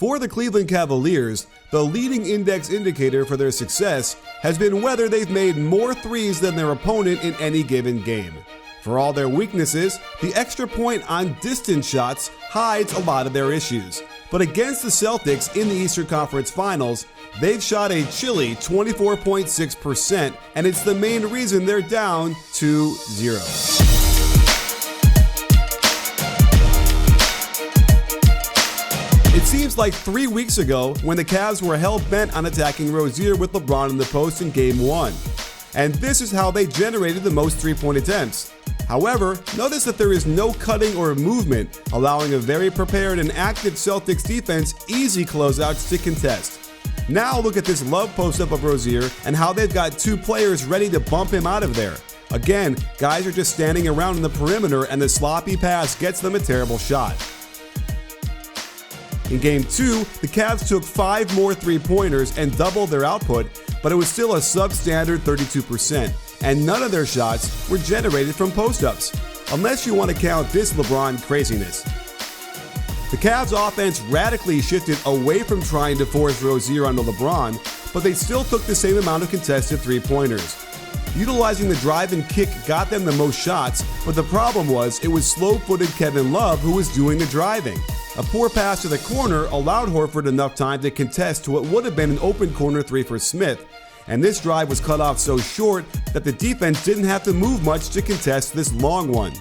For the Cleveland Cavaliers, the leading index indicator for their success has been whether they've made more threes than their opponent in any given game. For all their weaknesses, the extra point on distance shots hides a lot of their issues. But against the Celtics in the Eastern Conference Finals, they've shot a chilly 24.6%, and it's the main reason they're down 2-0. It seems like 3 weeks ago when the Cavs were hell-bent on attacking Rozier with LeBron in the post in Game 1. And this is how they generated the most three-point attempts. However, notice that there is no cutting or movement, allowing a very prepared and active Celtics defense easy closeouts to contest. Now look at this love post-up of Rozier and how they've got two players ready to bump him out of there. Again, guys are just standing around in the perimeter and the sloppy pass gets them a terrible shot. In Game 2, the Cavs took 5 more three-pointers and doubled their output, but it was still a substandard 32%, and none of their shots were generated from post-ups, unless you want to count this LeBron craziness. The Cavs' offense radically shifted away from trying to force Rozier onto LeBron, but they still took the same amount of contested three-pointers. Utilizing the drive and kick got them the most shots, but the problem was it was slow-footed Kevin Love who was doing the driving. A poor pass to the corner allowed Horford enough time to contest to what would have been an open corner three for Smith, and this drive was cut off so short that the defense didn't have to move much to contest this long one.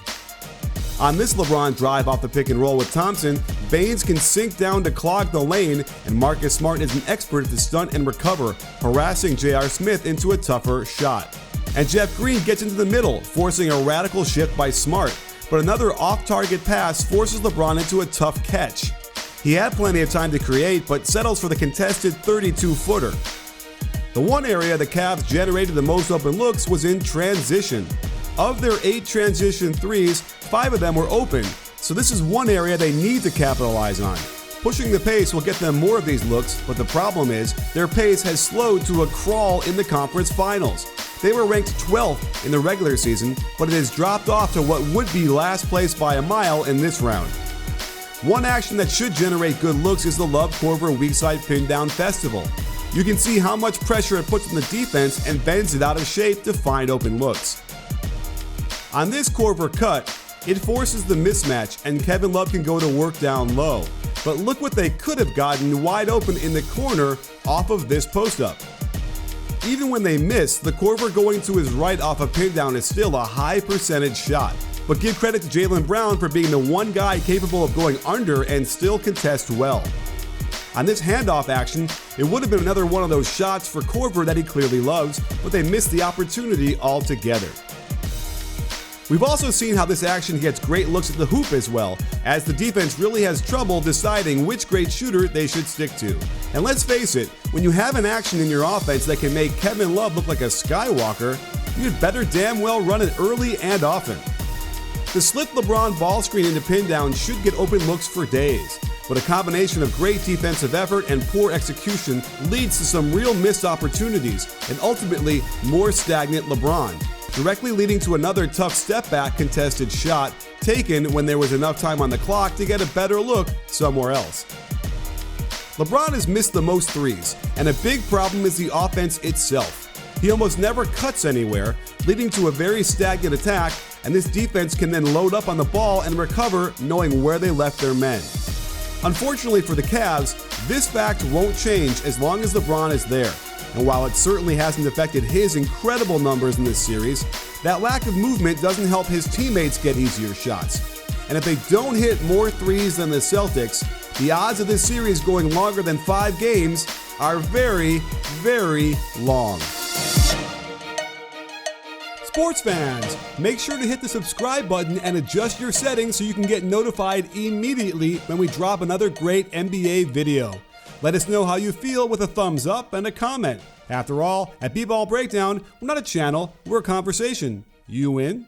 On this LeBron drive off the pick and roll with Thompson, Baines can sink down to clog the lane, and Marcus Smart is an expert at the stunt and recover, harassing J.R. Smith into a tougher shot. And Jeff Green gets into the middle, forcing a radical shift by Smart, but another off-target pass forces LeBron into a tough catch. He had plenty of time to create, but settles for the contested 32-footer. The one area the Cavs generated the most open looks was in transition. Of their 8 transition threes, 5 of them were open, so this is one area they need to capitalize on. Pushing the pace will get them more of these looks, but the problem is their pace has slowed to a crawl in the conference finals. They were ranked 12th in the regular season, but it has dropped off to what would be last place by a mile in this round. One action that should generate good looks is the Love-Korver weak-side pin-down festival. You can see how much pressure it puts on the defense and bends it out of shape to find open looks. On this Korver cut, it forces the mismatch and Kevin Love can go to work down low. But look what they could have gotten wide open in the corner off of this post-up. Even when they miss, the Korver going to his right off a pin down is still a high percentage shot. But give credit to Jaylen Brown for being the one guy capable of going under and still contest well. On this handoff action, it would have been another one of those shots for Korver that he clearly loves, but they missed the opportunity altogether. We've also seen how this action gets great looks at the hoop as well, as the defense really has trouble deciding which great shooter they should stick to. And let's face it, when you have an action in your offense that can make Kevin Love look like a Skywalker, you'd better damn well run it early and often. The slip LeBron ball screen into pin down should get open looks for days, but a combination of great defensive effort and poor execution leads to some real missed opportunities and ultimately more stagnant LeBron, directly leading to another tough step-back contested shot taken when there was enough time on the clock to get a better look somewhere else. LeBron has missed the most threes, and a big problem is the offense itself. He almost never cuts anywhere, leading to a very stagnant attack, and this defense can then load up on the ball and recover knowing where they left their men. Unfortunately for the Cavs, this fact won't change as long as LeBron is there. And while it certainly hasn't affected his incredible numbers in this series, that lack of movement doesn't help his teammates get easier shots. And if they don't hit more threes than the Celtics, the odds of this series going longer than 5 games are very, very long. Sports fans, make sure to hit the subscribe button and adjust your settings so you can get notified immediately when we drop another great NBA video. Let us know how you feel with a thumbs up and a comment. After all, at BBallBreakdown, we're not a channel, we're a conversation. You in?